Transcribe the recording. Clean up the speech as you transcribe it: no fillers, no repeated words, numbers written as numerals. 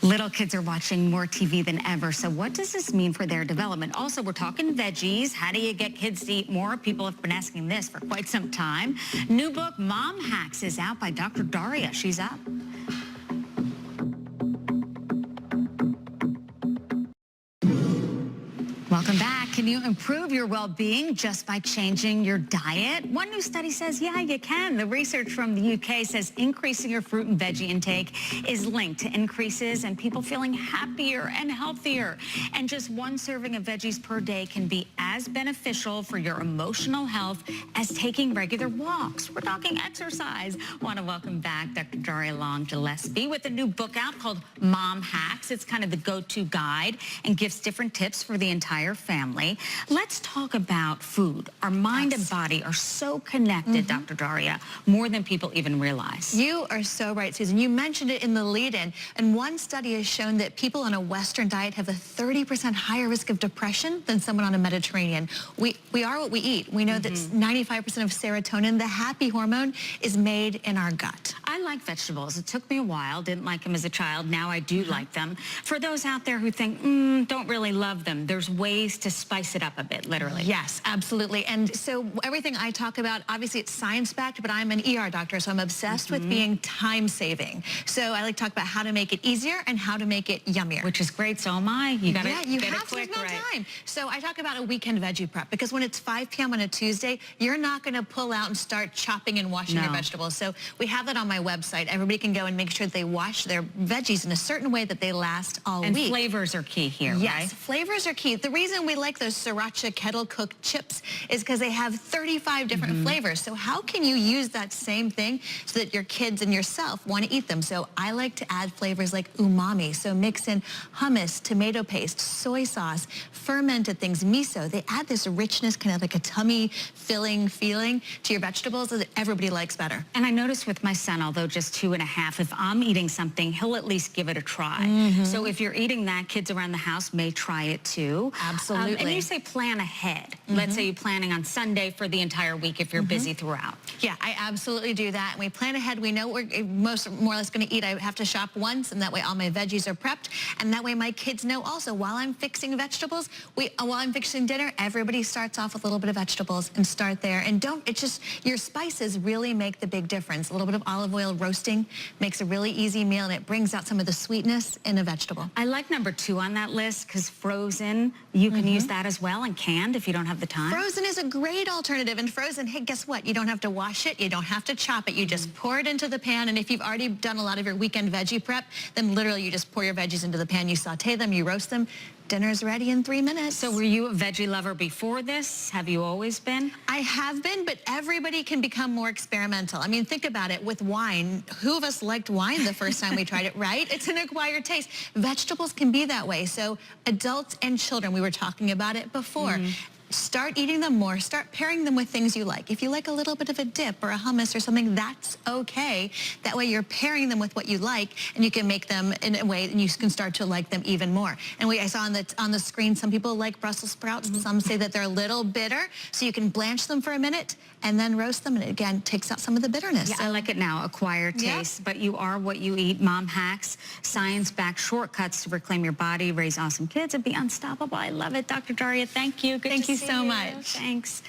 Little kids are watching more TV than ever, so what does this mean for their development? Also, we're talking veggies. How do you get kids to eat more? People have been asking this for quite some time. New book, Mom Hacks, is out by Dr. Darria. She's up. Welcome back. Can you improve your well-being just by changing your diet? One new study says, yeah, you can. The research from the UK says increasing your fruit and veggie intake is linked to increases in people feeling happier and healthier. And just one serving of veggies per day can be as beneficial for your emotional health as taking regular walks. We're talking exercise. I want to welcome back Dr. Darria Gillespie with a new book out called Mom Hacks. It's kind of the go-to guide and gives different tips for the entire family. Let's talk about food. Our mind and body are so connected, Dr. Darria, more than people even realize. You are so right, Susan. You mentioned it in the lead-in, and one study has shown that people on a Western diet have a 30% higher risk of depression than someone on a Mediterranean. We are what we eat. We know that 95% of serotonin, the happy hormone, is made in our gut. I like vegetables. It took me a while. Didn't like them as a child. Now I do like them. For those out there who think, don't really love them, there's ways to spice it up a bit, literally. Yes, absolutely. And so everything I talk about, obviously it's science-backed, but I'm an ER doctor, so I'm obsessed with being time-saving. So I like to talk about how to make it easier and how to make it yummier. Which is great, so am I. You gotta you get have it quick, to have right? time. So I talk about a weekend veggie prep, because when it's 5 p.m. on a Tuesday, you're not going to pull out and start chopping and washing your vegetables. So we have that on my website. Everybody can go and make sure that they wash their veggies in a certain way that they last all week. And flavors are key here, right? Yes, flavors are key. The reason we like those sriracha kettle cooked chips is because they have 35 different flavors. So how can you use that same thing so that your kids and yourself want to eat them? So I like to add flavors like umami. So mix in hummus, tomato paste, soy sauce, fermented things, miso. They add this richness, kind of like a tummy filling feeling to your vegetables that everybody likes better. And I noticed with my son, although just 2.5, if I'm eating something, he'll at least give it a try. So if you're eating that, kids around the house may try it too. Absolutely. And you say plan ahead. Let's say you're planning on Sunday for the entire week if you're busy throughout. Yeah, I absolutely do that. And we plan ahead. We know what we're more or less going to eat. I have to shop once, and that way all my veggies are prepped. And that way my kids know also while I'm fixing vegetables, while I'm fixing dinner, everybody starts off with a little bit of vegetables and start there. And it's just, your spices really make the big difference. A little bit of olive oil roasting makes a really easy meal, and it brings out some of the sweetness in a vegetable. I like number 2 on that list because frozen, you can use that as well, and canned if you don't have the time. Frozen is a great alternative. And frozen, hey, guess what? You don't have to wash it. You don't have to chop it. You just pour it into the pan. And if you've already done a lot of your weekend veggie prep, then literally you just pour your veggies into the pan. You saute them, you roast them. Dinner's ready in 3 minutes. So were you a veggie lover before this? Have you always been? I have been, but everybody can become more experimental. I mean, think about it. With wine, who of us liked wine the first time we tried it, right? It's an acquired taste. Vegetables can be that way. So adults and children, we were talking about it before. Start eating them more. Start pairing them with things you like. If you like a little bit of a dip or a hummus or something, that's okay. That way you're pairing them with what you like, and you can make them in a way and you can start to like them even more. And I saw on the screen, some people like Brussels sprouts. Some say that they're a little bitter, so you can blanch them for a minute and then roast them, and it again takes out some of the bitterness. Yeah, I like it now, acquired taste, but you are what you eat. Mom Hacks, science-backed shortcuts to reclaim your body, raise awesome kids, and be unstoppable. I love it. Dr. Darria, thank you. Good Thank to you see so much. Thanks.